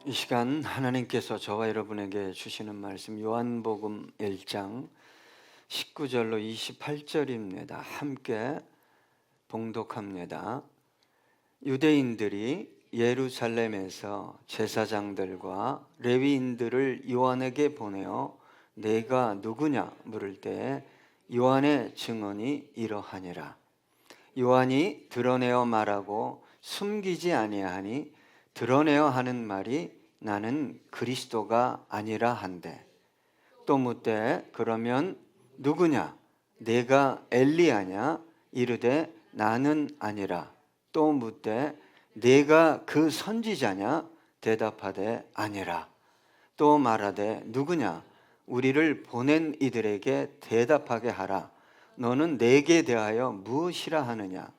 이 시간 하나님께서 저와 여러분에게 주시는 말씀 요한복음 1장 19절로 28절입니다. 함께 봉독합니다. 유대인들이 예루살렘에서 제사장들과 레위인들을 요한에게 보내어 내가 누구냐 물을 때 요한의 증언이 이러하니라. 요한이 드러내어 말하고 숨기지 아니하니 드러내어 하는 말이 나는 그리스도가 아니라 한대. 또 묻되 그러면 누구냐? 내가 엘리야냐? 이르되 나는 아니라. 또 묻되 내가 그 선지자냐? 대답하되 아니라. 또 말하되 누구냐? 우리를 보낸 이들에게 대답하게 하라. 너는 내게 대하여 무엇이라 하느냐?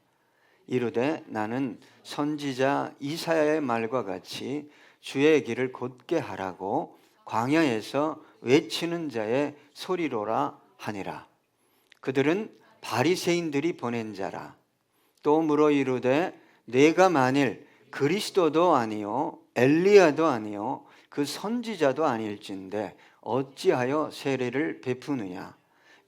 이르되 나는 선지자 이사야의 말과 같이 주의 길을 곧게 하라고 광야에서 외치는 자의 소리로라 하니라. 그들은 바리새인들이 보낸 자라. 또 물어 이르되 내가 만일 그리스도도 아니요 엘리야도 아니요 그 선지자도 아닐진데 어찌하여 세례를 베푸느냐?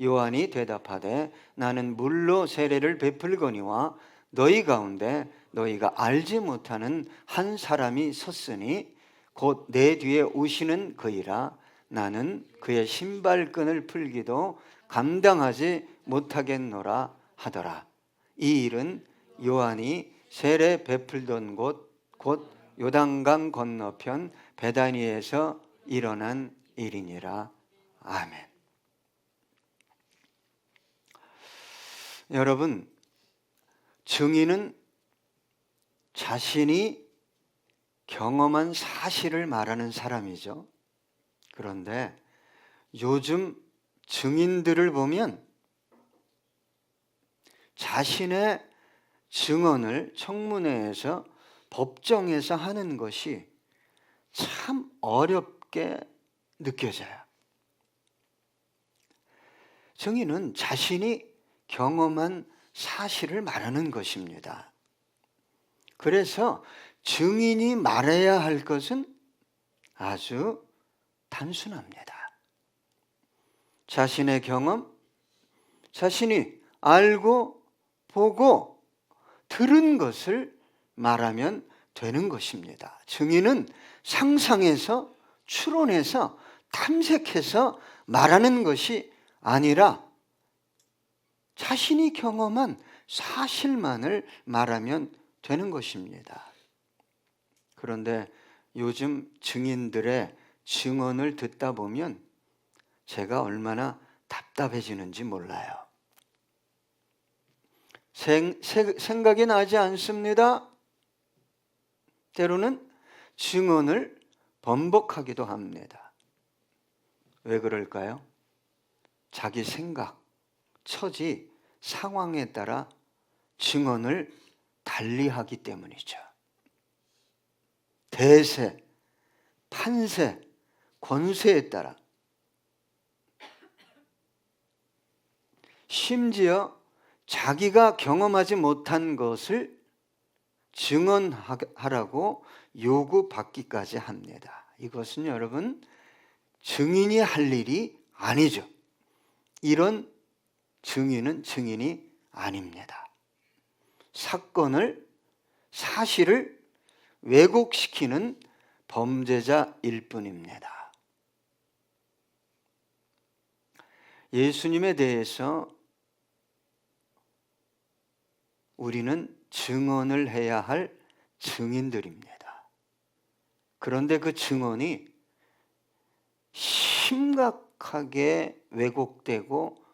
요한이 대답하되 나는 물로 세례를 베풀거니와 너희 가운데 너희가 알지 못하는 한 사람이 섰으니 곧 내 뒤에 오시는 그이라. 나는 그의 신발끈을 풀기도 감당하지 못하겠노라 하더라. 이 일은 요한이 세례 베풀던 곳 곧 요단강 건너편 베다니에서 일어난 일이니라. 아멘. 여러분, 증인은 자신이 경험한 사실을 말하는 사람이죠. 그런데 요즘 증인들을 보면 자신의 증언을 청문회에서 법정에서 하는 것이 참 어렵게 느껴져요. 증인은 자신이 경험한 사실을 말하는 것입니다. 그래서 증인이 말해야 할 것은 아주 단순합니다. 자신의 경험, 자신이 알고 보고 들은 것을 말하면 되는 것입니다. 증인은 상상해서 추론해서 탐색해서 말하는 것이 아니라 자신이 경험한 사실만을 말하면 되는 것입니다. 그런데 요즘 증인들의 증언을 듣다 보면 제가 얼마나 답답해지는지 몰라요. 생각이 나지 않습니다. 때로는 증언을 번복하기도 합니다. 왜 그럴까요? 자기 생각, 처지, 상황에 따라 증언을 달리하기 때문이죠. 대세, 판세, 권세에 따라 심지어 자기가 경험하지 못한 것을 증언하라고 요구받기까지 합니다. 이것은 여러분 증인이 할 일이 아니죠. 이런 증인은 증인이 아닙니다. 사실을 왜곡시키는 범죄자일 뿐입니다. 예수님에 대해서 우리는 증언을 해야 할 증인들입니다. 그런데 그 증언이 심각하게 왜곡되고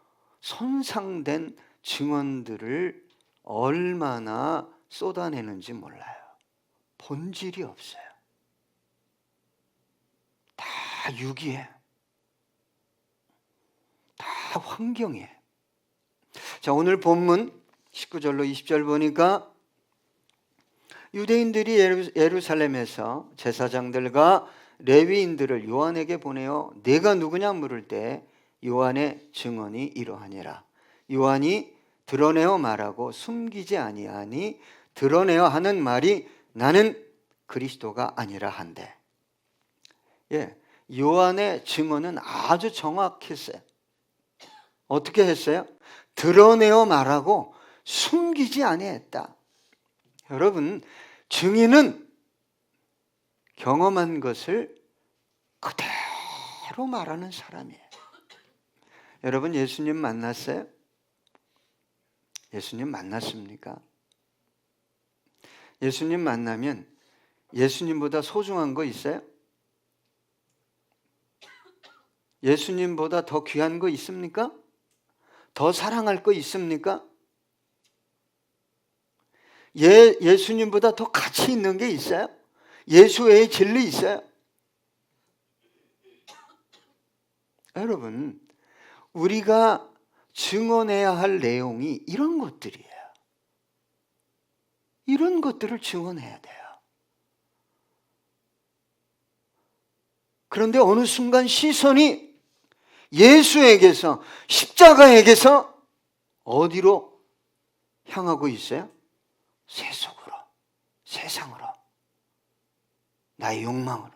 손상된 증언들을 얼마나 쏟아내는지 몰라요. 본질이 없어요. 다 유기해. 다 환경이에요. 자, 오늘 본문 19절로 20절 보니까 유대인들이 예루살렘에서 제사장들과 레위인들을 요한에게 보내어 내가 누구냐 물을 때 요한의 증언이 이러하니라. 요한이 드러내어 말하고 숨기지 아니하니 드러내어 하는 말이 나는 그리스도가 아니라 한대. 예, 요한의 증언은 아주 정확했어요. 어떻게 했어요? 드러내어 말하고 숨기지 아니했다. 여러분, 증인은 경험한 것을 그대로 말하는 사람이에요. 여러분, 예수님 만났어요? 예수님 만났습니까? 예수님 만나면 예수님보다 소중한 거 있어요? 예수님보다 더 귀한 거 있습니까? 더 사랑할 거 있습니까? 예수님보다 더 가치 있는 게 있어요? 예수 외에 진리 있어요? 여러분, 우리가 증언해야 할 내용이 이런 것들이에요. 이런 것들을 증언해야 돼요. 그런데 어느 순간 시선이 예수에게서, 십자가에게서 어디로 향하고 있어요? 세속으로, 세상으로, 나의 욕망으로.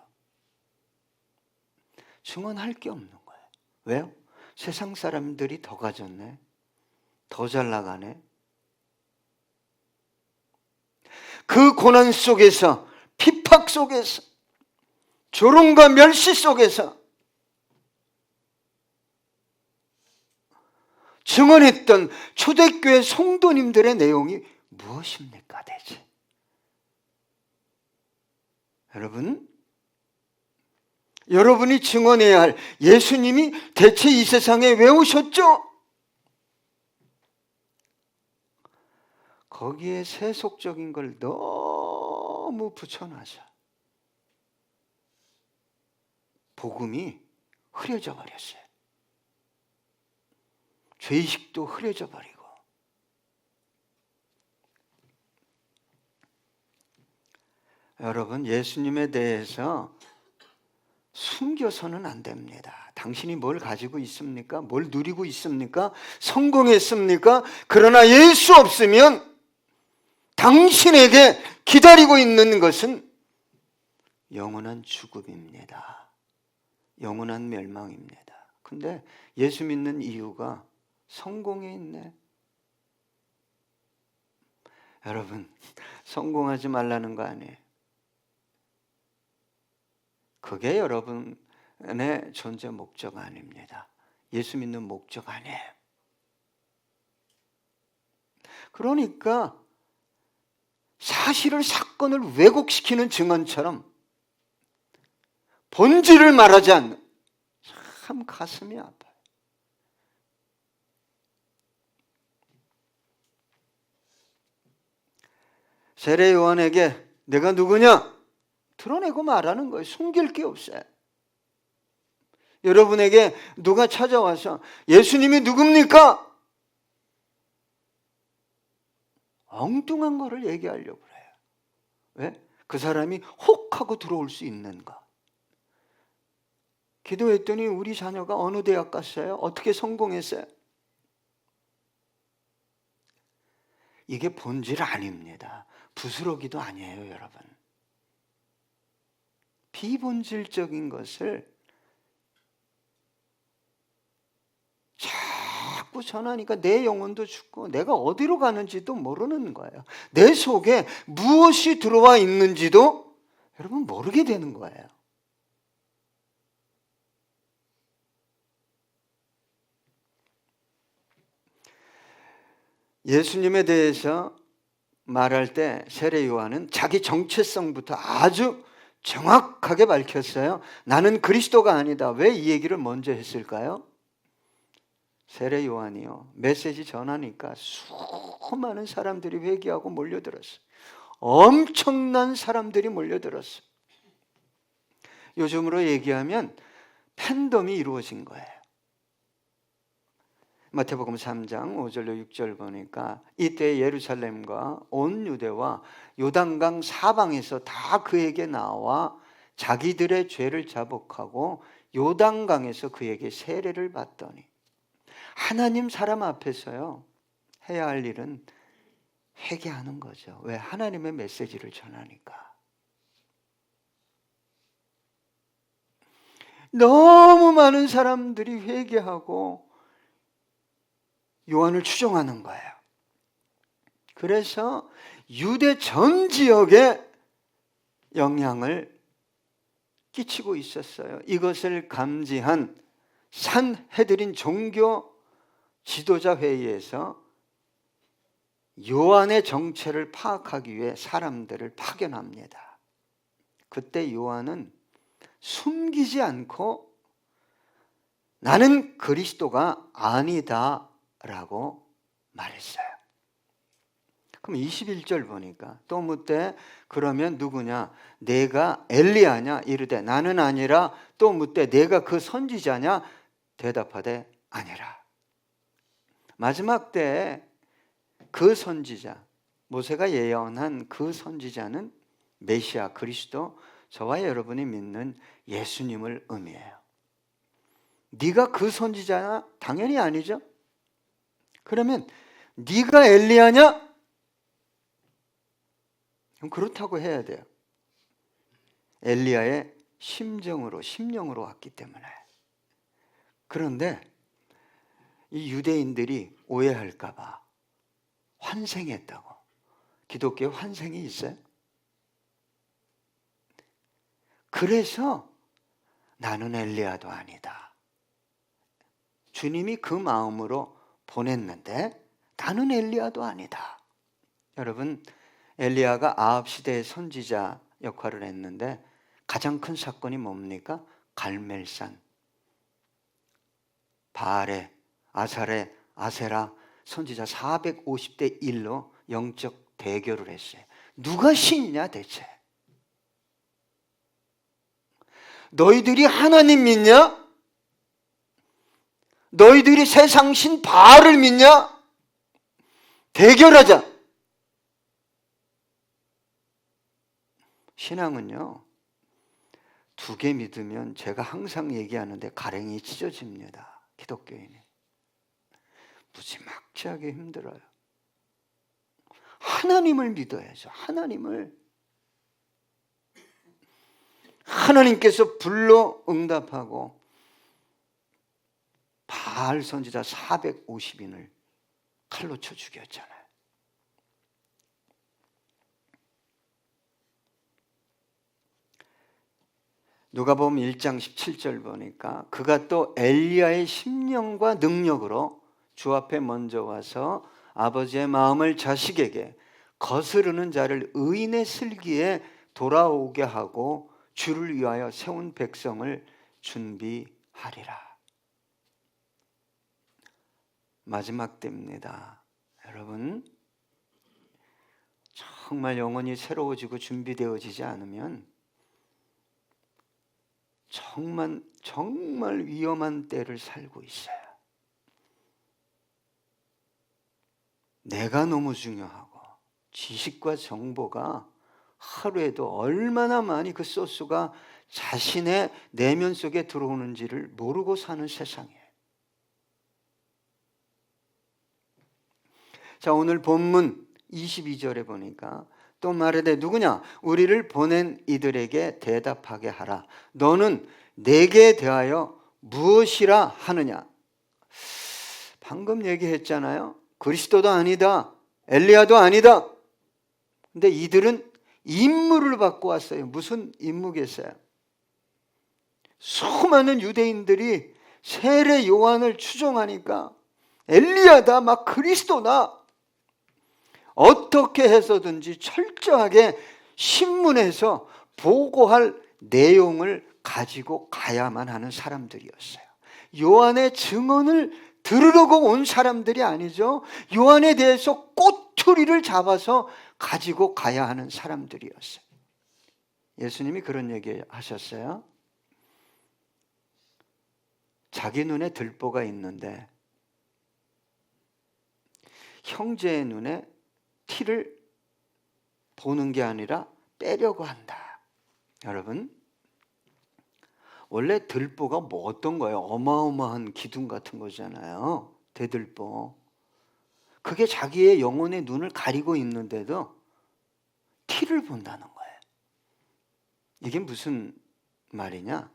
증언할 게 없는 거예요. 왜요? 세상 사람들이 더 가졌네, 더 잘 나가네. 그 고난 속에서, 핍박 속에서, 조롱과 멸시 속에서 증언했던 초대교회 성도님들의 내용이 무엇입니까 대체? 여러분이 증언해야 할 예수님이 대체 이 세상에 왜 오셨죠? 거기에 세속적인 걸 너무 붙여놔서 복음이 흐려져 버렸어요. 죄의식도 흐려져 버리고. 여러분, 예수님에 대해서 숨겨서는 안 됩니다. 당신이 뭘 가지고 있습니까? 뭘 누리고 있습니까? 성공했습니까? 그러나 예수 없으면 당신에게 기다리고 있는 것은 영원한 죽음입니다. 영원한 멸망입니다. 근데 예수 믿는 이유가 성공에 있네. 여러분, 성공하지 말라는 거 아니에요. 그게 여러분의 존재 목적 아닙니다. 예수 믿는 목적 아니에요. 그러니까 사실을, 사건을 왜곡시키는 증언처럼 본질을 말하지 않는, 참 가슴이 아파요. 세례 요한에게 내가 누구냐? 드러내고 말하는 거예요. 숨길 게 없어요. 여러분에게 누가 찾아와서 예수님이 누굽니까? 엉뚱한 거를 얘기하려고 그래요. 왜? 그 사람이 혹하고 들어올 수 있는가? 기도했더니 우리 자녀가 어느 대학 갔어요? 어떻게 성공했어요? 이게 본질 아닙니다. 부스러기도 아니에요, 여러분. 비본질적인 것을 자꾸 전하니까 내 영혼도 죽고 내가 어디로 가는지도 모르는 거예요. 내 속에 무엇이 들어와 있는지도 여러분 모르게 되는 거예요. 예수님에 대해서 말할 때 세례 요한은 자기 정체성부터 아주 정확하게 밝혔어요. 나는 그리스도가 아니다. 왜 이 얘기를 먼저 했을까요? 세례 요한이요, 메시지 전하니까 수많은 사람들이 회개하고 몰려들었어요. 엄청난 사람들이 몰려들었어요. 요즘으로 얘기하면 팬덤이 이루어진 거예요. 마태복음 3장 5절로 6절 보니까 이때 예루살렘과 온 유대와 요단강 사방에서 다 그에게 나와 자기들의 죄를 자복하고 요단강에서 그에게 세례를 받더니, 하나님 사람 앞에서요 해야 할 일은 회개하는 거죠. 왜? 하나님의 메시지를 전하니까. 너무 많은 사람들이 회개하고 요한을 추종하는 거예요. 그래서 유대 전 지역에 영향을 끼치고 있었어요. 이것을 감지한 산헤드린 종교 지도자 회의에서 요한의 정체를 파악하기 위해 사람들을 파견합니다. 그때 요한은 숨기지 않고 나는 그리스도가 아니다 라고 말했어요. 그럼 21절 보니까 또 묻되 그러면 누구냐? 내가 엘리야냐? 이르되 나는 아니라. 또 묻되 내가 그 선지자냐? 대답하되 아니라. 마지막 때에 그 선지자, 모세가 예언한 그 선지자는 메시아 그리스도, 저와 여러분이 믿는 예수님을 의미해요. 네가 그 선지자냐? 당연히 아니죠. 그러면 네가 엘리야냐? 그럼 그렇다고 해야 돼요. 엘리야의 심령으로 왔기 때문에. 그런데 이 유대인들이 오해할까 봐 환생했다고. 기독교에 환생이 있어요? 그래서 나는 엘리야도 아니다. 주님이 그 마음으로 보냈는데 나는 엘리야도 아니다. 여러분, 엘리야가 아합 시대의 선지자 역할을 했는데 가장 큰 사건이 뭡니까? 갈멜산, 바알의, 아살의, 아세라 선지자 450대 1로 영적 대결을 했어요. 누가 신이냐 대체? 너희들이 하나님 믿냐? 너희들이 세상 신 바알을 믿냐? 대결하자. 신앙은요, 두 개 믿으면 제가 항상 얘기하는데 가랭이 찢어집니다. 기독교인이 무지막지하게 힘들어요. 하나님을 믿어야죠. 하나님께서 불러 응답하고 바알 선지자 450인을 칼로 쳐 죽였잖아요. 누가복음 1장 17절 보니까 그가 또 엘리야의 심령과 능력으로 주 앞에 먼저 와서 아버지의 마음을 자식에게 거스르는 자를 의인의 슬기에 돌아오게 하고 주를 위하여 세운 백성을 준비하리라. 마지막 때입니다. 여러분, 정말 영혼이 새로워지고 준비되어지지 않으면 정말 위험한 때를 살고 있어요. 내가 너무 중요하고 지식과 정보가 하루에도 얼마나 많이 그 소스가 자신의 내면 속에 들어오는지를 모르고 사는 세상이에요. 자, 오늘 본문 22절에 보니까 또 말하되 누구냐? 우리를 보낸 이들에게 대답하게 하라. 너는 내게 대하여 무엇이라 하느냐? 방금 얘기했잖아요. 그리스도도 아니다. 엘리야도 아니다. 근데 이들은 임무를 받고 왔어요. 무슨 임무겠어요? 수많은 유대인들이 세례 요한을 추종하니까 엘리야다, 막 그리스도다. 어떻게 해서든지 철저하게 신문에서 보고할 내용을 가지고 가야만 하는 사람들이었어요. 요한의 증언을 들으려고 온 사람들이 아니죠. 요한에 대해서 꼬투리를 잡아서 가지고 가야 하는 사람들이었어요. 예수님이 그런 얘기 하셨어요. 자기 눈에 들보가 있는데 형제의 눈에 티를 보는 게 아니라 빼려고 한다. 여러분, 원래 들보가 뭐 어떤 거예요? 어마어마한 기둥 같은 거잖아요. 대들보. 그게 자기의 영혼의 눈을 가리고 있는데도 티를 본다는 거예요. 이게 무슨 말이냐?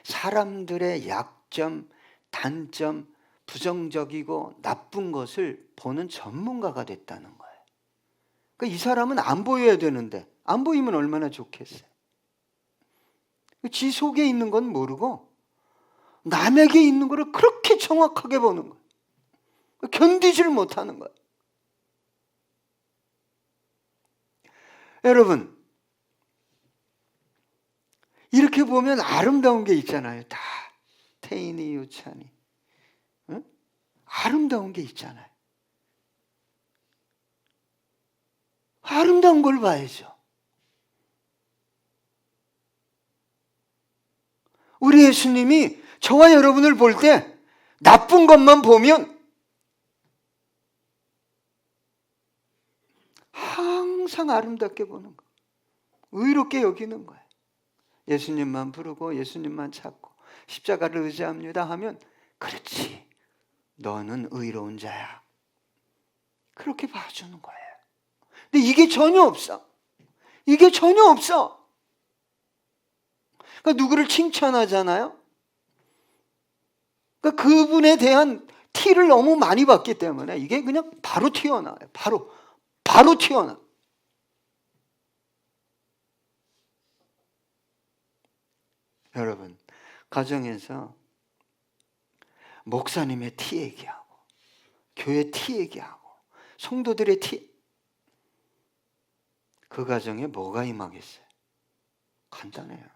사람들의 약점, 단점, 부정적이고 나쁜 것을 보는 전문가가 됐다는 거예요. 그러니까 이 사람은 안 보여야 되는데 안 보이면 얼마나 좋겠어요. 지 속에 있는 건 모르고 남에게 있는 거를 그렇게 정확하게 보는 거예요. 견디질 못하는 거예요. 여러분, 이렇게 보면 아름다운 게 있잖아요. 다 태인이 유찬이, 응? 아름다운 게 있잖아요. 아름다운 걸 봐야죠. 우리 예수님이 저와 여러분을 볼 때 나쁜 것만 보면 항상 아름답게 보는 거예요. 의롭게 여기는 거예요. 예수님만 부르고 예수님만 찾고 십자가를 의지합니다 하면 그렇지, 너는 의로운 자야. 그렇게 봐주는 거예요. 근데 이게 전혀 없어. 이게 전혀 없어. 그러니까 누구를 칭찬하잖아요. 그러니까 그분에 대한 티를 너무 많이 받기 때문에 이게 그냥 바로 튀어나와요. 바로 튀어나. 여러분, 가정에서 목사님의 티 얘기하고 교회 티 얘기하고 성도들의 티, 그 가정에 뭐가 임하겠어요? 간단해요.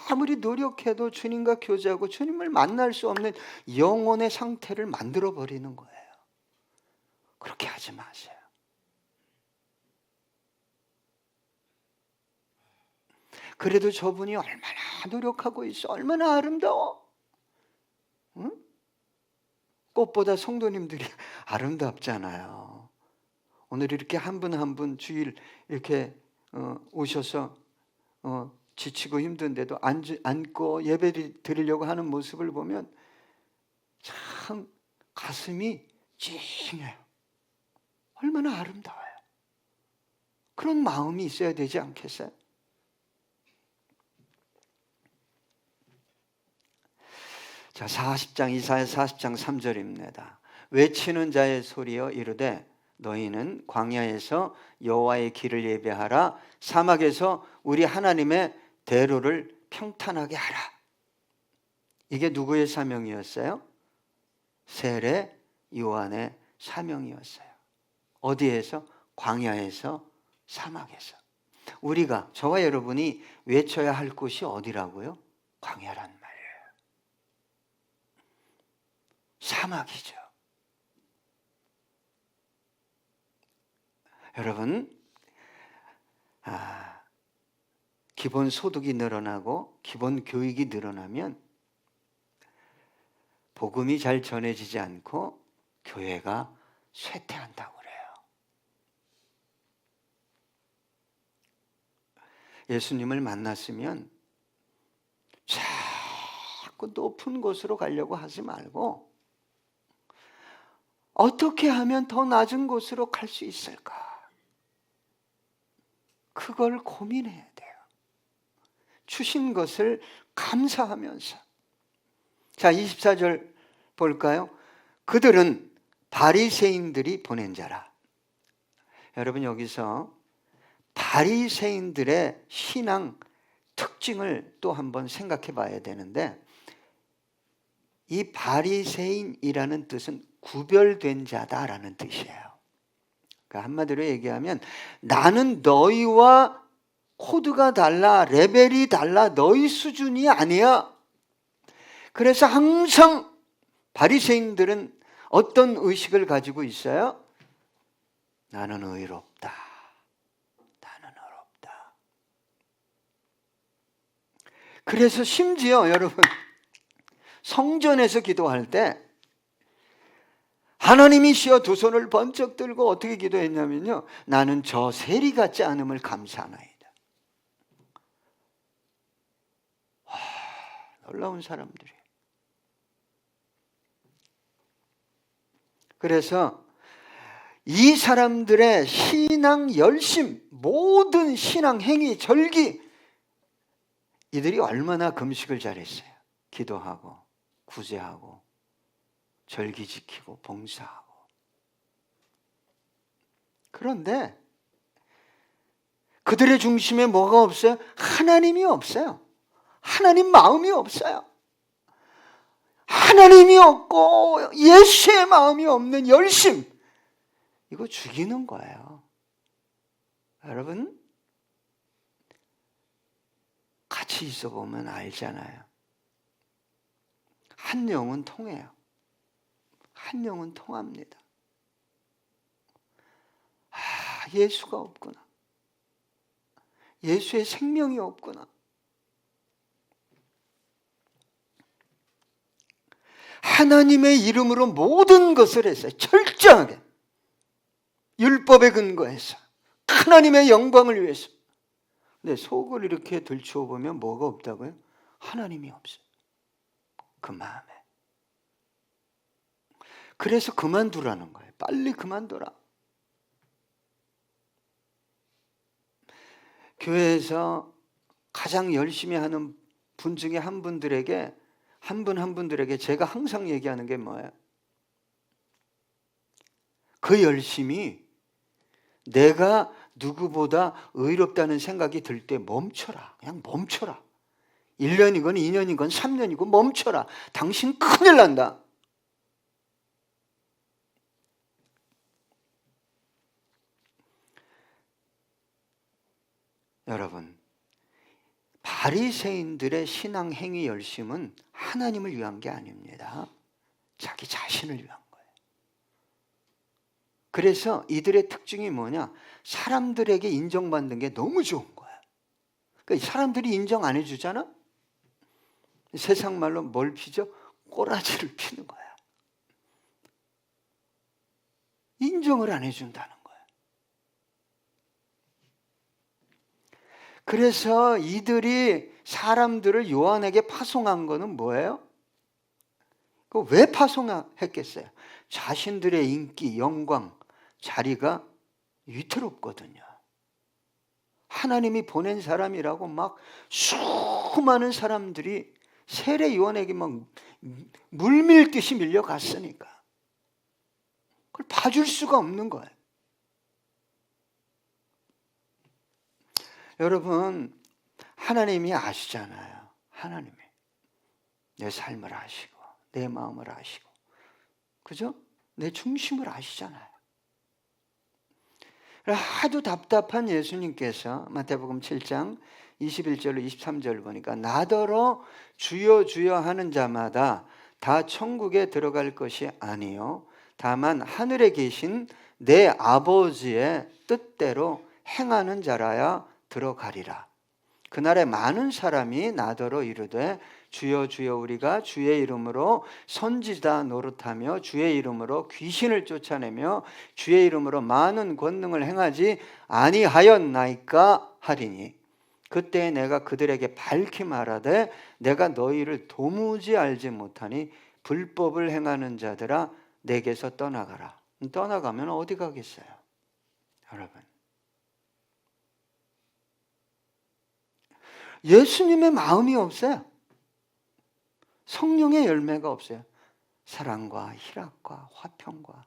아무리 노력해도 주님과 교제하고 주님을 만날 수 없는 영혼의 상태를 만들어 버리는 거예요. 그렇게 하지 마세요. 그래도 저분이 얼마나 노력하고 있어, 얼마나 아름다워. 응? 꽃보다 성도님들이 아름답잖아요. 오늘 이렇게 한 분 한 분 주일 이렇게 오셔서 지치고 힘든데도 앉고 예배 드리려고 하는 모습을 보면 참 가슴이 찡해요. 얼마나 아름다워요. 그런 마음이 있어야 되지 않겠어요? 자, 40장 이사야 40장 3절입니다. 외치는 자의 소리여 이르되 너희는 광야에서 여호와의 길을 예배하라, 사막에서 우리 하나님의 대로를 평탄하게 하라. 이게 누구의 사명이었어요? 세례 요한의 사명이었어요. 어디에서? 광야에서, 사막에서. 우리가, 저와 여러분이 외쳐야 할 곳이 어디라고요? 광야란 말이에요. 사막이죠. 여러분, 기본 소득이 늘어나고 기본 교육이 늘어나면 복음이 잘 전해지지 않고 교회가 쇠퇴한다고 그래요. 예수님을 만났으면 자꾸 높은 곳으로 가려고 하지 말고 어떻게 하면 더 낮은 곳으로 갈 수 있을까? 그걸 고민해야 돼요. 주신 것을 감사하면서. 자, 24절 볼까요? 그들은 바리새인들이 보낸 자라. 여러분, 여기서 바리새인들의 신앙 특징을 또 한번 생각해 봐야 되는데, 이 바리새인이라는 뜻은 구별된 자다라는 뜻이에요. 그러니까 한마디로 얘기하면 나는 너희와 코드가 달라, 레벨이 달라, 너희 수준이 아니야. 그래서 항상 바리새인들은 어떤 의식을 가지고 있어요? 나는 의롭다. 나는 의롭다. 그래서 심지어 여러분, 성전에서 기도할 때 하나님이시여 두 손을 번쩍 들고 어떻게 기도했냐면요, 나는 저 세리 같지 않음을 감사하나이다. 와, 놀라운 사람들이. 그래서 이 사람들의 신앙 열심, 모든 신앙 행위, 절기, 이들이 얼마나 금식을 잘했어요. 기도하고 구제하고 절기 지키고 봉사하고. 그런데 그들의 중심에 뭐가 없어요? 하나님이 없어요. 하나님 마음이 없어요. 하나님이 없고 예수의 마음이 없는 열심, 이거 죽이는 거예요. 여러분, 같이 있어 보면 알잖아요. 한 영은 통해요. 한 영은 통합니다. 예수가 없구나. 예수의 생명이 없구나. 하나님의 이름으로 모든 것을 했어요. 철저하게. 율법에 근거해서. 하나님의 영광을 위해서. 근데 속을 이렇게 들추어 보면 뭐가 없다고요? 하나님이 없어요. 그 마음에. 그래서 그만두라는 거예요. 빨리 그만둬라. 교회에서 가장 열심히 하는 분 중에 한 분들에게, 한 분들에게 제가 항상 얘기하는 게 뭐예요? 그 열심이 내가 누구보다 의롭다는 생각이 들 때 멈춰라. 그냥 멈춰라. 1년이건 2년이건 3년이건 멈춰라. 당신 큰일 난다. 여러분, 바리새인들의 신앙 행위 열심은 하나님을 위한 게 아닙니다. 자기 자신을 위한 거예요. 그래서 이들의 특징이 뭐냐? 사람들에게 인정받는 게 너무 좋은 거예요. 그러니까 사람들이 인정 안 해주잖아? 세상 말로 뭘 피죠? 꼬라지를 피는 거야. 인정을 안 해준다는 거예요. 그래서 이들이 사람들을 요한에게 파송한 거는 뭐예요? 왜 파송했겠어요? 자신들의 인기, 영광, 자리가 위태롭거든요. 하나님이 보낸 사람이라고 막 수많은 사람들이 세례 요한에게 막 물밀듯이 밀려갔으니까 그걸 봐줄 수가 없는 거예요. 여러분, 하나님이 아시잖아요. 하나님이 내 삶을 아시고 내 마음을 아시고, 그죠? 내 중심을 아시잖아요. 하도 답답한 예수님께서 마태복음 7장 21절로 23절 보니까 나더러 주여 주여 하는 자마다 다 천국에 들어갈 것이 아니요 다만 하늘에 계신 내 아버지의 뜻대로 행하는 자라야 들어가리라. 그날에 많은 사람이 나더러 이르되 주여 주여 우리가 주의 이름으로 선지자 노릇하며 주의 이름으로 귀신을 쫓아내며 주의 이름으로 많은 권능을 행하지 아니하였나이까 하리니 그때 내가 그들에게 밝히 말하되 내가 너희를 도무지 알지 못하니 불법을 행하는 자들아 내게서 떠나가라. 떠나가면 어디 가겠어요? 여러분, 예수님의 마음이 없어요. 성령의 열매가 없어요. 사랑과 희락과 화평과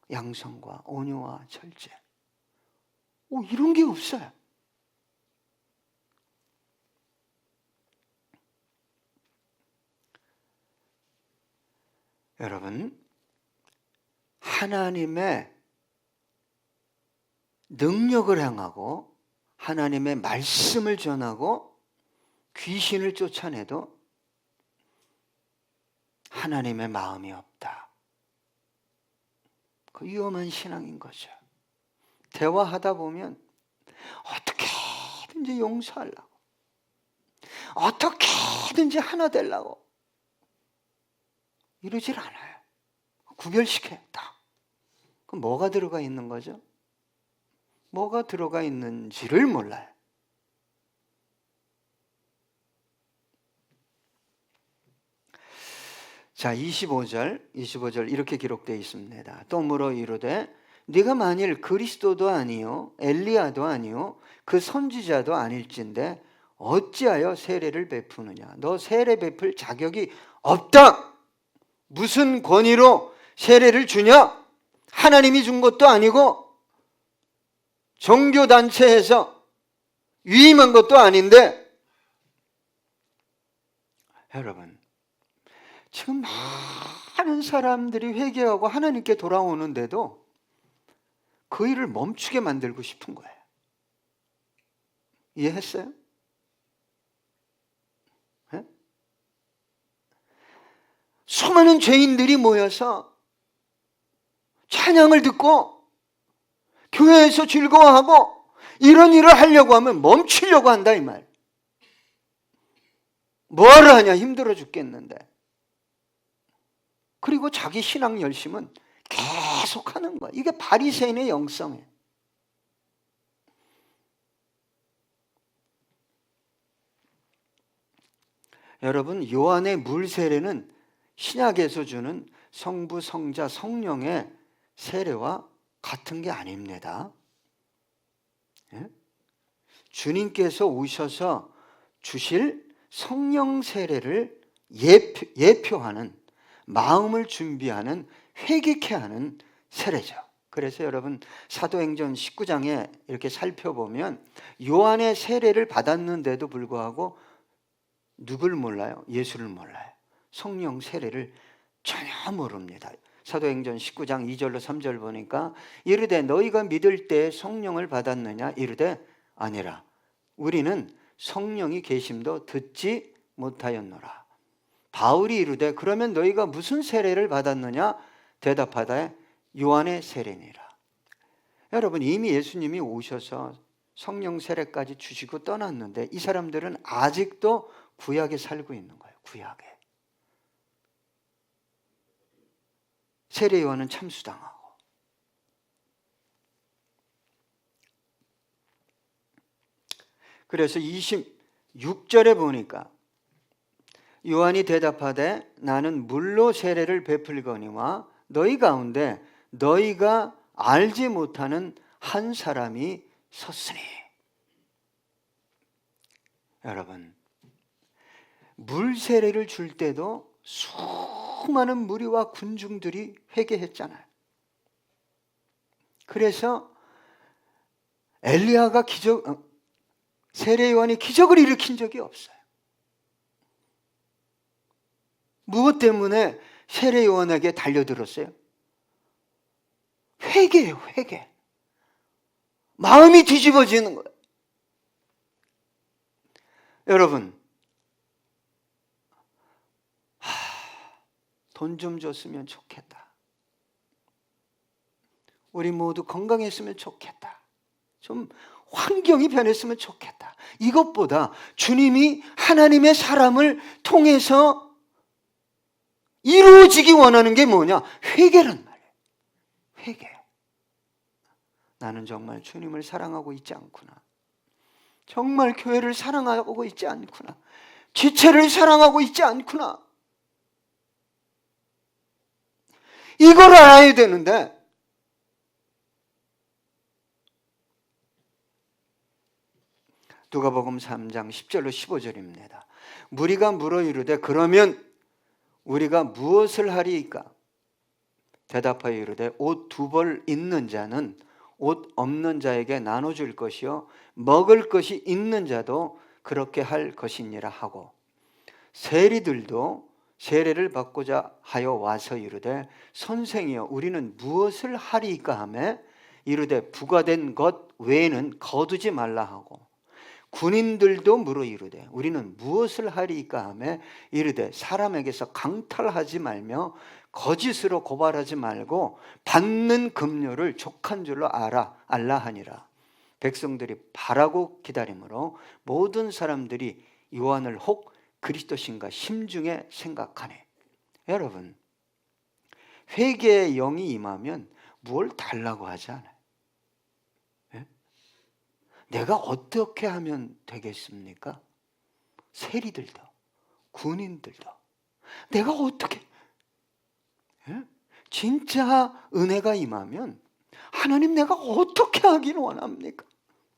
양성과 온유와 절제, 이런 게 없어요. 여러분, 하나님의 능력을 행하고 하나님의 말씀을 전하고 귀신을 쫓아내도 하나님의 마음이 없다. 그 위험한 신앙인 거죠. 대화하다 보면 어떻게든지 용서하려고, 어떻게든지 하나 되려고 이러질 않아요. 구별시켜요. 딱. 그럼 뭐가 들어가 있는 거죠? 뭐가 들어가 있는지를 몰라요. 자, 25절 이렇게 기록되어 있습니다. 또 물어 이르되 네가 만일 그리스도도 아니요 엘리야도 아니요 그 선지자도 아닐진데 어찌하여 세례를 베푸느냐? 너 세례 베풀 자격이 없다. 무슨 권위로 세례를 주냐? 하나님이 준 것도 아니고 종교단체에서 위임한 것도 아닌데. 여러분, 지금 많은 사람들이 회개하고 하나님께 돌아오는데도 그 일을 멈추게 만들고 싶은 거예요. 이해했어요? 네? 수많은 죄인들이 모여서 찬양을 듣고 교회에서 즐거워하고 이런 일을 하려고 하면 멈추려고 한다 이 말. 뭐하러 하냐, 힘들어 죽겠는데. 그리고 자기 신앙 열심은 계속 하는 거야. 이게 바리새인의 영성이에요. 여러분, 요한의 물 세례는 신약에서 주는 성부, 성자, 성령의 세례와 같은 게 아닙니다. 예? 주님께서 오셔서 주실 성령 세례를 예표하는, 마음을 준비하는, 회개케 하는 세례죠. 그래서 여러분, 사도행전 19장에 이렇게 살펴보면 요한의 세례를 받았는데도 불구하고 누굴 몰라요? 예수를 몰라요. 성령 세례를 전혀 모릅니다. 사도행전 19장 2절로 3절 보니까 이르되 너희가 믿을 때 성령을 받았느냐? 이르되 아니라 우리는 성령이 계심도 듣지 못하였노라. 바울이 이르되 그러면 너희가 무슨 세례를 받았느냐? 대답하되 요한의 세례니라. 여러분, 이미 예수님이 오셔서 성령 세례까지 주시고 떠났는데 이 사람들은 아직도 구약에 살고 있는 거예요. 구약에. 세례 요한은 참수당하고. 그래서 26절에 보니까 요한이 대답하되 나는 물로 세례를 베풀거니와 너희 가운데 너희가 알지 못하는 한 사람이 섰으니. 여러분, 물 세례를 줄 때도 수많은 무리와 군중들이 회개했잖아요. 그래서 엘리야가 세례 요한이 기적을 일으킨 적이 없어요. 무엇 때문에 세례 요한에게 달려들었어요? 회개예요, 회개. 마음이 뒤집어지는 거예요. 여러분, 돈 좀 줬으면 좋겠다. 우리 모두 건강했으면 좋겠다. 좀 환경이 변했으면 좋겠다. 이것보다 주님이 하나님의 사람을 통해서 이루어지기 원하는 게 뭐냐? 회개란 말이에요. 회개. 나는 정말 주님을 사랑하고 있지 않구나. 정말 교회를 사랑하고 있지 않구나. 지체를 사랑하고 있지 않구나. 이걸 알아야 되는데 누가복음 3장 10절로 15절입니다. 무리가 물어 이르되 그러면 우리가 무엇을 하리이까? 대답하여 이르되 옷 2벌 있는 자는 옷 없는 자에게 나눠줄 것이요 먹을 것이 있는 자도 그렇게 할 것이니라 하고 세리들도 세례를 받고자 하여 와서 이르되 선생이여 우리는 무엇을 하리이까 하매 이르되 부과된 것 외에는 거두지 말라 하고 군인들도 물어 이르되 우리는 무엇을 하리이까 하매 이르되 사람에게서 강탈하지 말며 거짓으로 고발하지 말고 받는 급료를 족한 줄로 알라 하니라. 백성들이 바라고 기다림으로 모든 사람들이 요한을 혹 그리스도신가 심중에 생각하네. 여러분, 회개의 영이 임하면 뭘 달라고 하지 않아요. 네? 내가 어떻게 하면 되겠습니까? 세리들도 군인들도 내가 어떻게 진짜 은혜가 임하면 하나님 내가 어떻게 하기를 원합니까?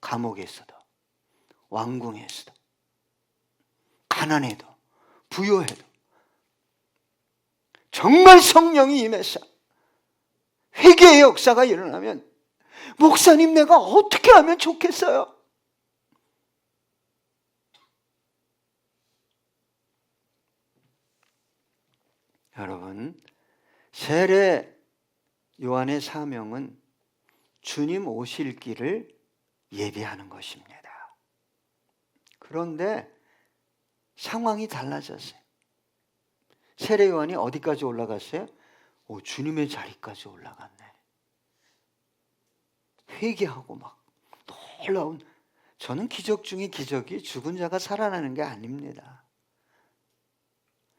감옥에서도 왕궁에서도 가난해도 부유해도 정말 성령이 임해서 회개의 역사가 일어나면 목사님 내가 어떻게 하면 좋겠어요? 여러분, 세례 요한의 사명은 주님 오실 길을 예비하는 것입니다. 그런데 상황이 달라졌어요. 세례 요한이 어디까지 올라갔어요? 주님의 자리까지 올라갔네. 회개하고 막 놀라운, 저는 기적 중에 기적이 죽은 자가 살아나는 게 아닙니다.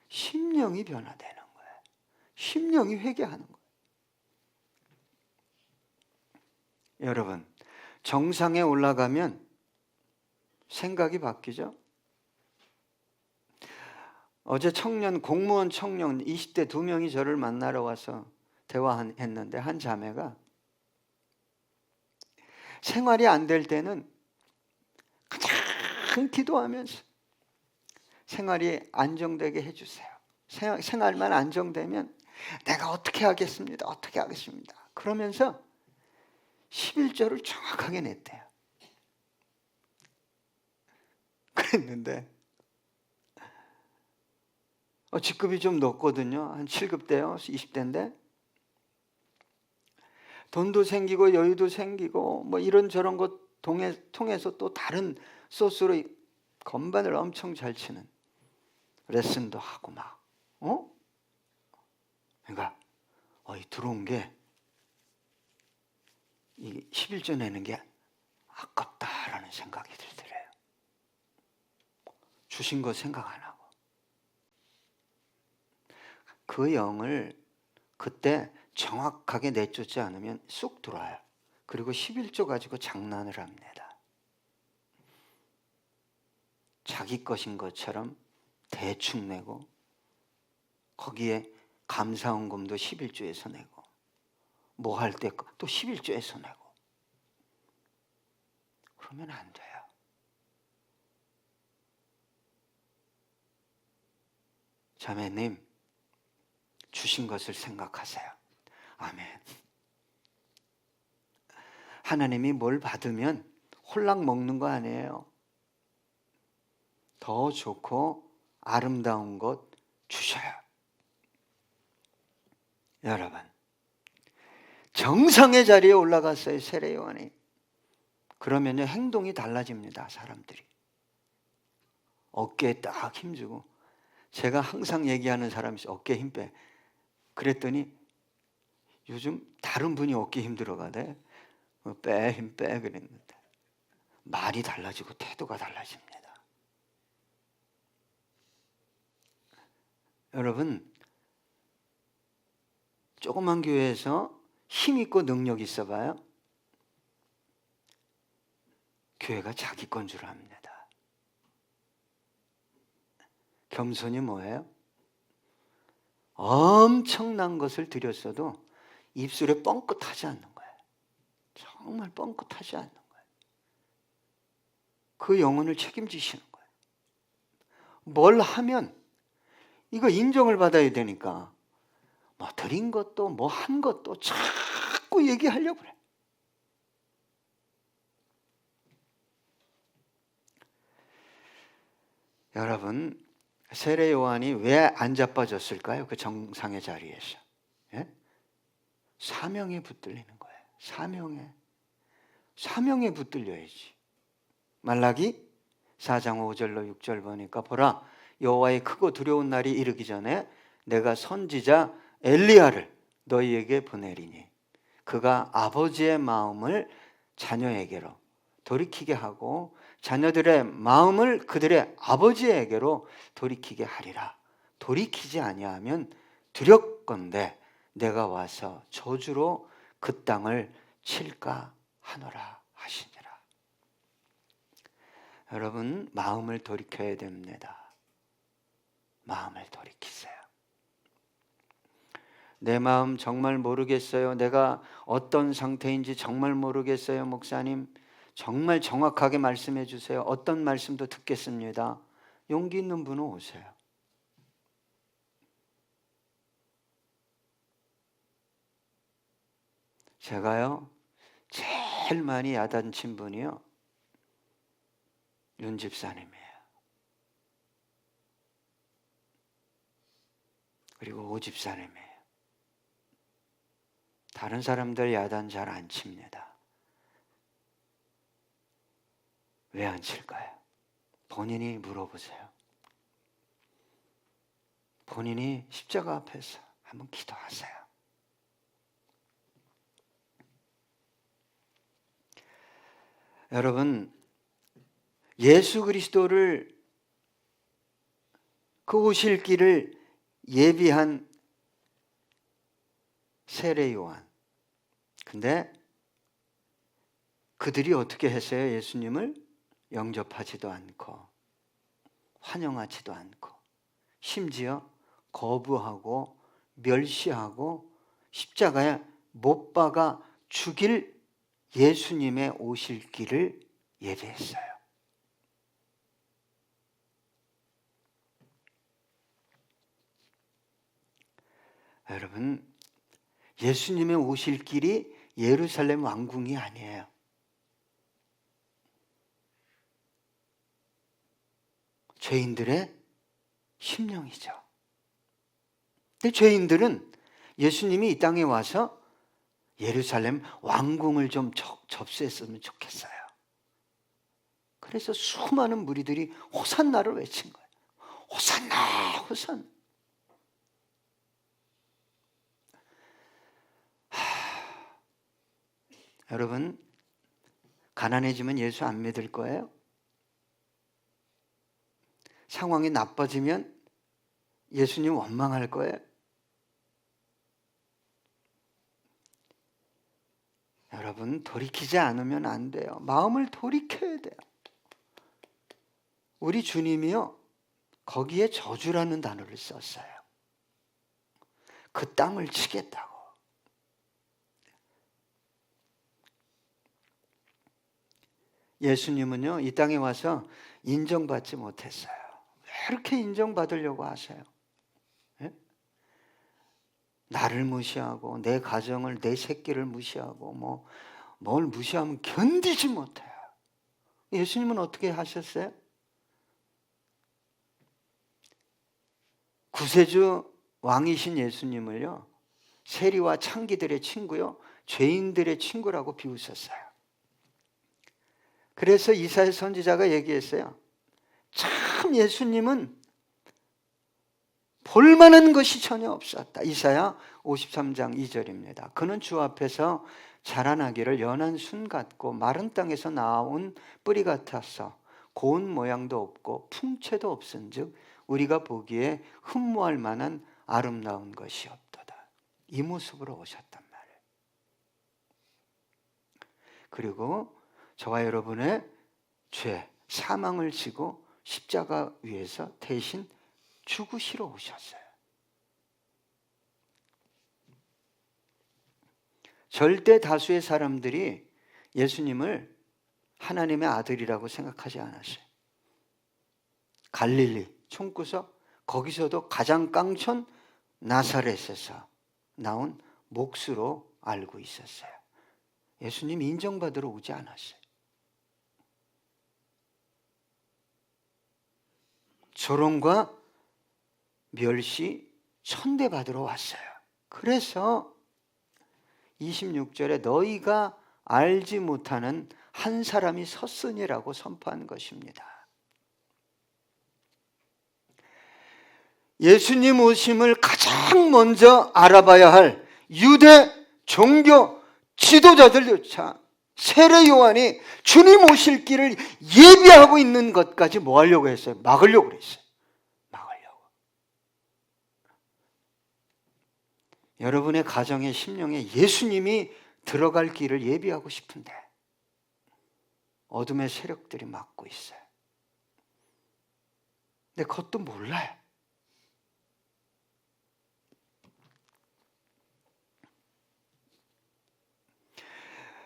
심령이 변화되는 거예요. 심령이 회개하는 거예요. 여러분, 정상에 올라가면 생각이 바뀌죠? 어제 공무원 청년 20대 2명이 저를 만나러 와서 대화했는데, 한 자매가 생활이 안 될 때는 가장 기도하면서 생활이 안정되게 해주세요. 생활만 안정되면 내가 어떻게 하겠습니다. 어떻게 하겠습니다. 그러면서 11조를 정확하게 냈대요. 그랬는데 직급이 좀 높거든요. 한 7급대요. 20대인데 돈도 생기고 여유도 생기고 뭐 이런저런 것 통해서 또 다른 소스로 건반을 엄청 잘 치는, 레슨도 하고 막 그러니까 들어온 게 이 11조 내는 게 아깝다라는 생각이 들더래요. 주신 거 생각 안 하고. 그 영을 그때 정확하게 내쫓지 않으면 쑥 들어와요. 그리고 11조 가지고 장난을 합니다. 자기 것인 것처럼 대충 내고, 거기에 감사원금도 11조에서 내고, 뭐 할 때 또 11조에서 내고. 그러면 안 돼요. 자매님, 주신 것을 생각하세요. 아멘. 하나님이 뭘 받으면 홀랑 먹는 거 아니에요. 더 좋고 아름다운 것 주셔요. 여러분, 정상의 자리에 올라갔어요, 세례 요한이. 그러면요, 행동이 달라집니다. 사람들이 어깨에 딱 힘주고, 제가 항상 얘기하는 사람이 있어요. 어깨에 힘 빼. 그랬더니 요즘 다른 분이 어깨에 힘 들어가대. 빼, 힘 빼 그랬는데 말이 달라지고 태도가 달라집니다. 여러분, 조그만 교회에서 힘 있고 능력 있어 봐요. 교회가 자기 건 줄 압니다. 겸손이 뭐예요? 엄청난 것을 드렸어도 입술에 뻥긋하지 않는 거예요. 정말 뻥긋하지 않는 거예요. 그 영혼을 책임지시는 거예요. 뭘 하면 이거 인정을 받아야 되니까 뭐 드린 것도 뭐 한 것도 자꾸 얘기하려고 그래. 여러분, 세례 요한이 왜 안 자빠졌을까요? 그 정상의 자리에서. 예? 사명에 붙들리는 거예요. 사명에 붙들려야지. 말라기 4장 5절로 6절 보니까, 보라, 여호와의 크고 두려운 날이 이르기 전에 내가 선지자 엘리야를 너희에게 보내리니 그가 아버지의 마음을 자녀에게로 돌이키게 하고 자녀들의 마음을 그들의 아버지에게로 돌이키게 하리라. 돌이키지 아니하면 두렵건대 내가 와서 저주로 그 땅을 칠까 하노라 하시니라. 여러분, 마음을 돌이켜야 됩니다. 마음을 돌이키세요. 내 마음 정말 모르겠어요. 내가 어떤 상태인지 정말 모르겠어요. 목사님, 정말 정확하게 말씀해 주세요. 어떤 말씀도 듣겠습니다. 용기 있는 분은 오세요. 제가요 제일 많이 야단친 분이요 윤 집사님이에요. 그리고 오 집사님이에요. 다른 사람들 야단 잘 안 칩니다. 왜 안 칠까요? 본인이 물어보세요. 본인이 십자가 앞에서 한번 기도하세요. 여러분, 예수 그리스도를 그 오실 길을 예비한 세례 요한. 근데 그들이 어떻게 했어요? 예수님을 영접하지도 않고 환영하지도 않고 심지어 거부하고 멸시하고 십자가에 못 박아 죽일 예수님의 오실 길을 예배했어요. 여러분, 예수님의 오실 길이 예루살렘 왕궁이 아니에요. 죄인들의 심령이죠. 근데 죄인들은 예수님이 이 땅에 와서 예루살렘 왕궁을 좀 접수했으면 좋겠어요. 그래서 수많은 무리들이 호산나를 외친 거예요. 호산나, 호산나. 여러분, 가난해지면 예수 안 믿을 거예요? 상황이 나빠지면 예수님 원망할 거예요? 여러분, 돌이키지 않으면 안 돼요. 마음을 돌이켜야 돼요. 우리 주님이요, 거기에 저주라는 단어를 썼어요. 그 땅을 치겠다고. 예수님은요, 이 땅에 와서 인정받지 못했어요. 왜 이렇게 인정받으려고 하세요? 예? 나를 무시하고 내 가정을, 내 새끼를 무시하고 뭘 무시하면 견디지 못해요. 예수님은 어떻게 하셨어요? 구세주 왕이신 예수님을요, 세리와 창기들의 친구요, 죄인들의 친구라고 비웃었어요. 그래서 이사야 선지자가 얘기했어요. 참 예수님은 볼만한 것이 전혀 없었다. 이사야 53장 2절입니다. 그는 주 앞에서 자라나기를 연한 순 같고 마른 땅에서 나온 뿌리 같아서 고운 모양도 없고 풍채도 없은즉 우리가 보기에 흠모할 만한 아름다운 것이 없도다. 이 모습으로 오셨단 말이에요. 그리고 저와 여러분의 죄, 사망을 지고 십자가 위에서 대신 죽으시러 오셨어요. 절대 다수의 사람들이 예수님을 하나님의 아들이라고 생각하지 않았어요. 갈릴리, 총구석, 거기서도 가장 깡촌 나사렛에서 나온 몫으로 알고 있었어요. 예수님 인정받으러 오지 않았어요. 조롱과 멸시, 천대받으러 왔어요. 그래서 26절에 너희가 알지 못하는 한 사람이 섰으니라고 선포한 것입니다. 예수님 오심을 가장 먼저 알아봐야 할 유대 종교 지도자들조차 세례 요한이 주님 오실 길을 예비하고 있는 것까지 뭐 하려고 했어요? 막으려고 그랬어요. 막으려고. 여러분의 가정의 심령에 예수님이 들어갈 길을 예비하고 싶은데 어둠의 세력들이 막고 있어요. 근데 그것도 몰라요.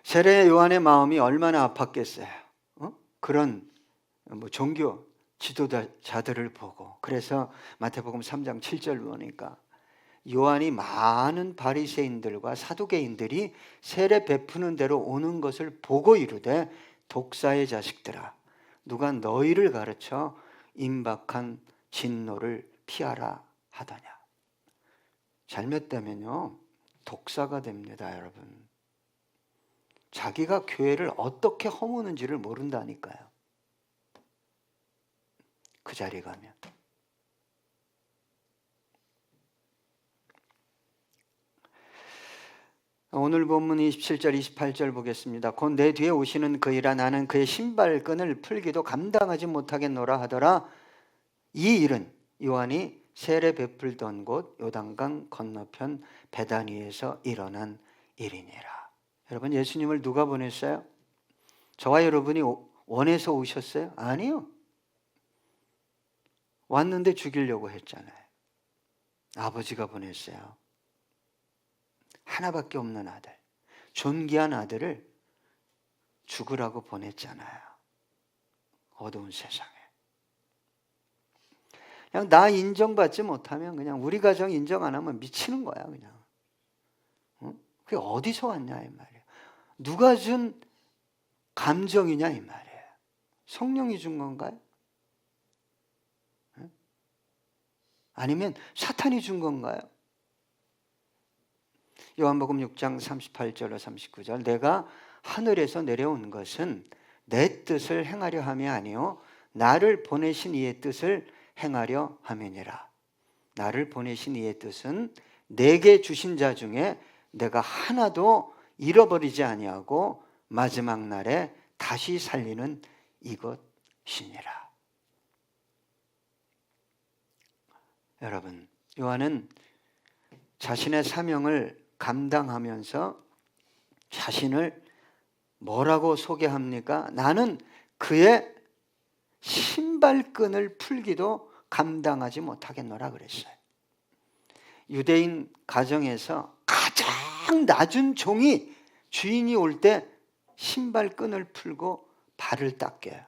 세례 요한의 마음이 얼마나 아팠겠어요. 그런 종교 지도자들을 보고, 그래서 마태복음 3장 7절 보니까 요한이 많은 바리새인들과 사두개인들이 세례 베푸는 대로 오는 것을 보고 이르되 독사의 자식들아, 누가 너희를 가르쳐 임박한 진노를 피하라 하더냐. 잘못되면요 독사가 됩니다, 여러분. 자기가 교회를 어떻게 허무는지를 모른다니까요. 그 자리에 가면. 오늘 본문 27절 28절 보겠습니다. 곧 내 뒤에 오시는 그이라 나는 그의 신발끈을 풀기도 감당하지 못하겠노라 하더라. 이 일은 요한이 세례 베풀던 곳 요단강 건너편 베다니에서 일어난 일이니라. 여러분, 예수님을 누가 보냈어요? 저와 여러분이 원해서 오셨어요? 아니요. 왔는데 죽이려고 했잖아요. 아버지가 보냈어요. 하나밖에 없는 아들, 존귀한 아들을 죽으라고 보냈잖아요. 어두운 세상에. 그냥 나 인정받지 못하면 그냥 우리 가정 인정 안 하면 미치는 거야 그냥. 그게 어디서 왔냐 이 말이에요. 누가 준 감정이냐 이 말이에요. 성령이 준 건가요? 아니면 사탄이 준 건가요? 요한복음 6장 38절로 39절 내가 하늘에서 내려온 것은 내 뜻을 행하려 함이 아니요 나를 보내신 이의 뜻을 행하려 함이니라. 나를 보내신 이의 뜻은 내게 주신 자 중에 내가 하나도 잃어버리지 아니하고 마지막 날에 다시 살리는 이것이니라. 여러분, 요한은 자신의 사명을 감당하면서 자신을 뭐라고 소개합니까? 나는 그의 신발끈을 풀기도 감당하지 못하겠노라 그랬어요. 유대인 가정에서 가장 낮은 종이 주인이 올 때 신발끈을 풀고 발을 닦여요.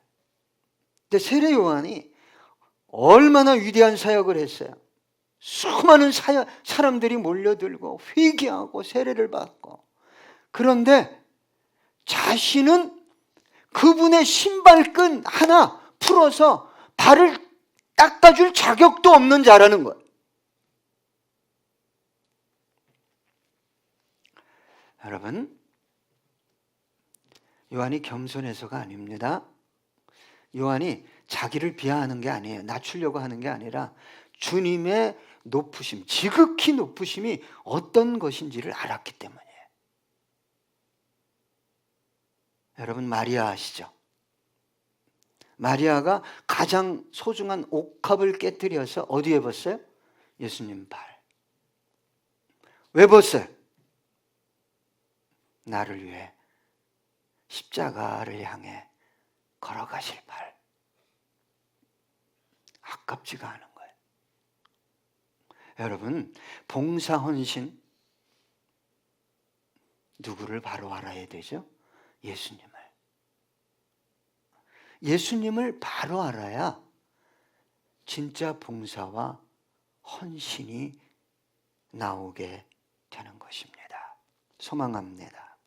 근데 세례 요한이 얼마나 위대한 사역을 했어요. 수많은 사람들이 몰려들고 회개하고 세례를 받고, 그런데 자신은 그분의 신발끈 하나 풀어서 발을 닦아줄 자격도 없는 자라는 거예요. 여러분, 요한이 겸손해서가 아닙니다. 요한이 자기를 비하하는 게 아니에요. 낮추려고 하는 게 아니라 주님의 높으심, 지극히 높으심이 어떤 것인지를 알았기 때문이에요. 여러분, 마리아 아시죠? 마리아가 가장 소중한 옥합을 깨뜨려서 어디에 벗어요? 예수님 발. 왜 벗어요? 나를 위해 십자가를 향해 걸어가실 발. 아깝지가 않은 거예요. 여러분, 봉사헌신 누구를 바로 알아야 되죠? 예수님을. 예수님을 바로 알아야 진짜 봉사와 헌신이 나오게 되는 것입니다. 소망합니다.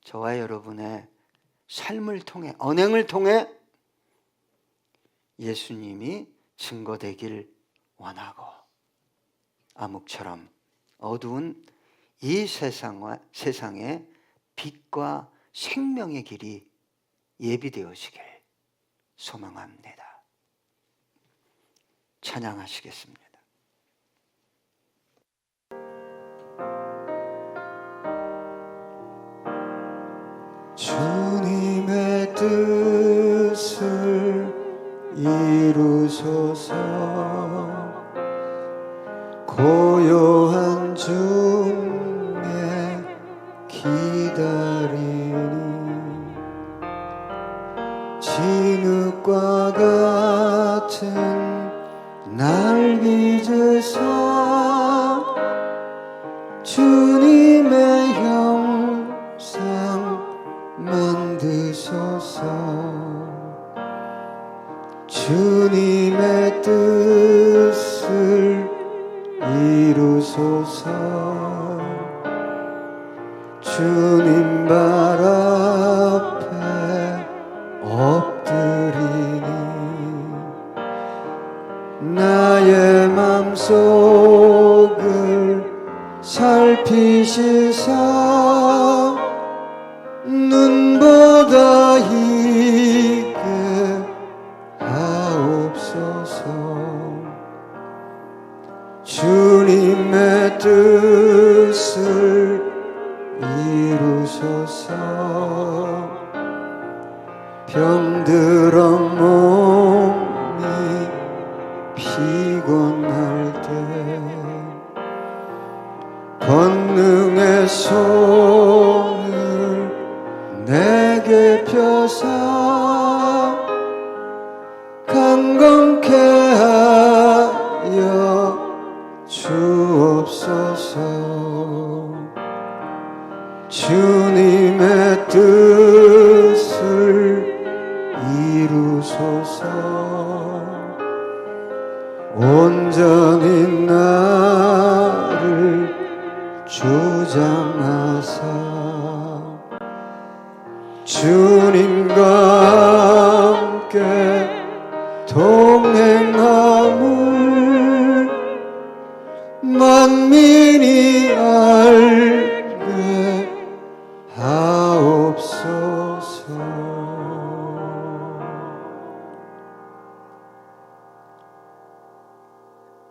저와 여러분의 삶을 통해, 언행을 통해 예수님이 증거되길 원하고, 암흑처럼 어두운 이 세상에 빛과 생명의 길이 예비되어지길 소망합니다. 찬양하시겠습니다. 주님의 뜻을 이루소서. 고요한 중에 기다리니 진흙과 같은 날 빚으사 주님의 형상 만드소서. 주님의 뜻을 이루소서. 주님 발 앞에 엎드리니 나의 맘속을 살피시사 눈보다 희게 하옵소서. 주님의 뜻을 이루소서. 병들어 몸이 피곤할 때 권능의 손을 내게 펴사 강건케 하여 주옵소서. 주님의 뜻을 이루소서. 온전히 나를 주장하사 주님과 함께 동행함을 만민이 알게 하옵소서.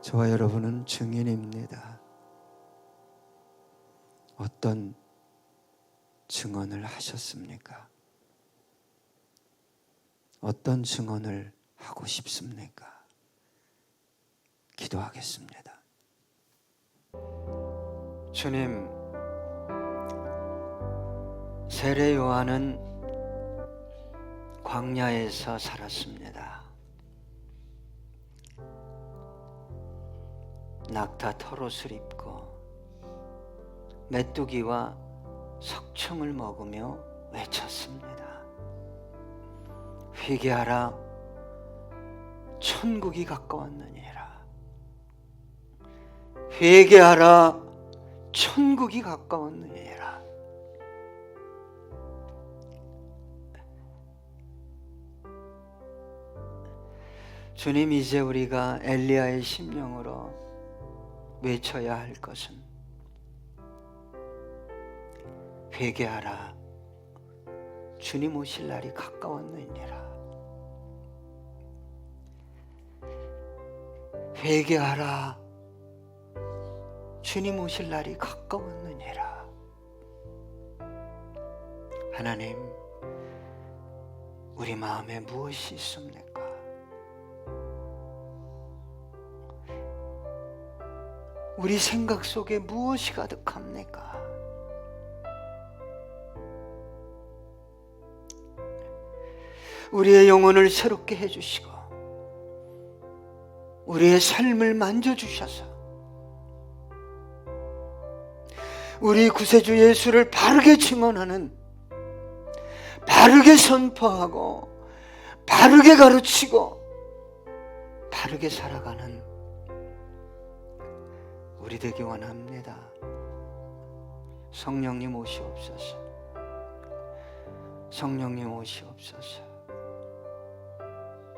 저와 여러분은 증인입니다. 어떤 증언을 하셨습니까? 어떤 증언을 하고 싶습니까? 기도하겠습니다. 주님, 세례 요한은 광야에서 살았습니다. 낙타 털옷을 입고 메뚜기와 석청을 먹으며 외쳤습니다. 회개하라, 천국이 가까웠느니라. 회개하라, 천국이 가까웠느니라. 주님, 이제 우리가 엘리야의 심령으로 외쳐야 할 것은 회개하라, 주님 오실 날이 가까웠느니라. 회개하라, 주님 오실 날이 가까웠느니라. 하나님, 우리 마음에 무엇이 있습니까? 우리 생각 속에 무엇이 가득합니까? 우리의 영혼을 새롭게 해주시고 우리의 삶을 만져주셔서 우리 구세주 예수를 바르게 증언하는, 바르게 선포하고 바르게 가르치고 바르게 살아가는 우리 되기 원합니다. 성령님 오시옵소서. 성령님 오시옵소서.